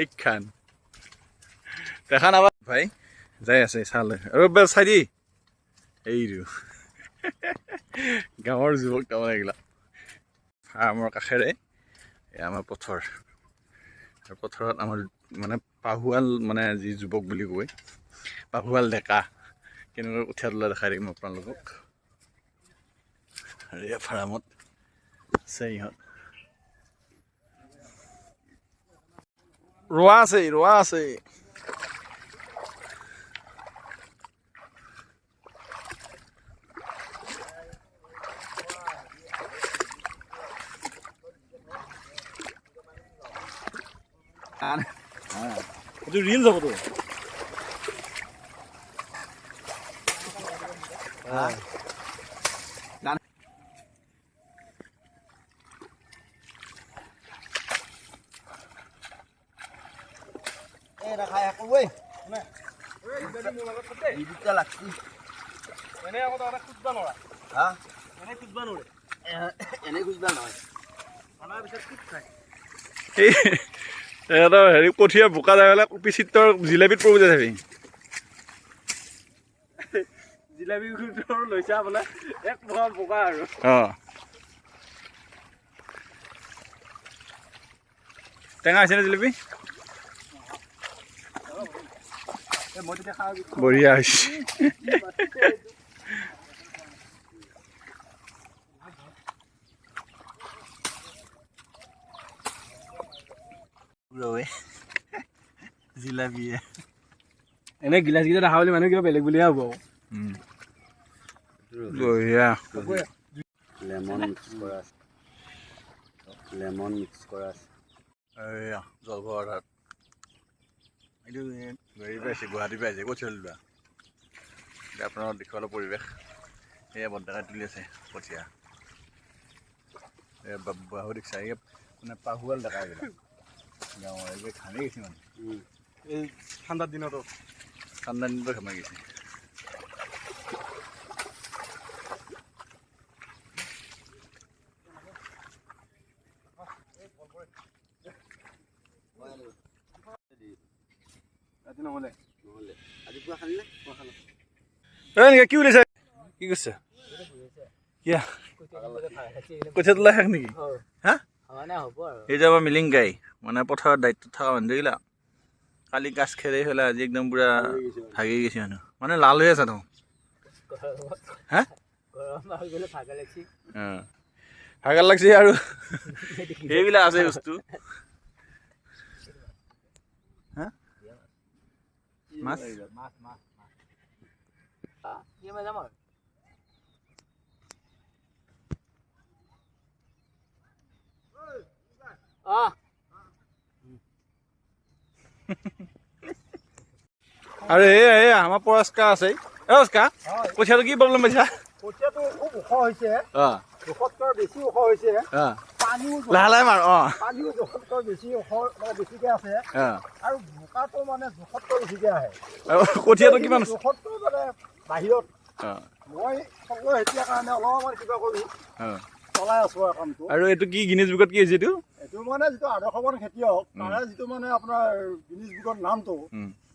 এইখান দেখা নাপা ভাই যাই আছে চালে আৰু চাই দি এইটো গাঁৱৰ যুৱক তাৰমানে এইগিলা ফাৰ্মৰ কাষেৰে আমাৰ পথৰ আৰু পথাৰত আমাৰ মানে পাহুৱাল মানে যি যুৱক বুলি কয় পাহুৱাল ডেকা কেনেকৈ কঠীয়া তোলা দেখাই দিম আপোনালোকক আৰু এই ফাৰ্মত আছে ইহঁত ৰোৱা আছে এইটো ৰিল যাব তো খাই আকৌ ঐ দুটা লাগছি এনে আকৌ তহঁতে খুজবা নৰা হা এনে খুজবা নৰে এনেই খুজবা নহয় আমাৰ পিছত খুজ খায় সিহঁতৰ হেৰি কঠীয়া বোকা যাই পেলাই পিচিত্ৰৰ জিলাপিত পৰি যায় থাকি জিলাপি লৈছা বোলে এক প্ৰকাৰ বোকা আৰু টেঙা হৈছে নে জিলাপি বঢ়িয়া হৈছে জিলাপি এনে গিলাচ গিলা দেখা বুলি মানুহ কিবা বেলেগ বুলিহে হ'ব বঢ়িয়া লেমন মিক্স কৰা আছে এয়া জলঘৰ তাত এইটো হেৰি পাইছে গুৱাহাটী পাইছে ক'ত চলি লোৱা এতিয়া আপোনাৰ দেখুৱালে পৰিৱেশ এয়া বৰ্তাকাই তুলি আছে কঠীয়া বাহু দেখিছা এই মানে পাহুৱাল ডেকা এইবিলাক গাঁৱৰ এইবিলাক ঘামি গৈছে মানে এই ঠাণ্ডাৰ দিনতো ঘামাই গৈছে কি ওলাইছে কি কৈছে কঠীয়া তোলা শেষ নেকি হা এইটো আমাৰ মিলিং গাই মানে পথাৰত দায়িত্বত থকা মানুহগিলা কালি গাছ খেদাই পেলাই আজি একদম পুৰা ভাগি গৈছে মানুহ মানে লাল হৈ আছে দেখোন হা ভাগাৰ লাগছে আৰু সেইবিলাক আছে বস্তু মাছ আৰু এয়া আমাৰ পৰস্কাৰ আছে কঠীয়াটো কি প্ৰব্লেম পাইছা কঠীয়াটো খুব ওখ হৈছে জোখতকৈ বেছি ওখ হৈছে লাহে লাহে মাৰ পানীও জোখতকৈ বেছি ওখ মানে বেছিকে আছে আৰু বোকাটো মানে জোখতকৈ বেছিকে আহে কঠীয়াটো কিমান জোখতকৈ মানে বাহিৰত মই সকলো এতিয়া কাৰণে অলপমান কিবা কৰি চলাই আছো আৰু কামটো আৰু এইটো কি গিনিজ বুকত কি হৈছে এইটো মানে যিটো আদৰ্শৱান খেতিয়ক তাৰে যিটো মানে আপোনাৰ গিনিজ বুকত নামটো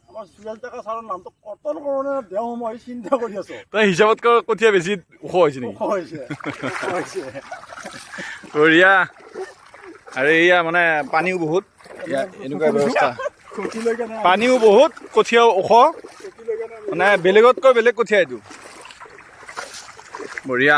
আমাৰ চুৰেল ডেকা ছাৰৰ নামটো কৰ্তন কৰোঁতে দেও মই চিন্তা কৰি আছো তই হিচাপতকৈ কঠীয়া বেছি ওখ হৈছে নেকি ওখ হৈছে বঢ়িয়া আৰু এয়া মানে পানীও বহুত এনেকুৱা ব্যৱস্থা পানীও বহুত কঠীয়াও ওখ মানে বেলেগতকৈ বেলেগ কঠীয়া এইটো বঢ়িয়া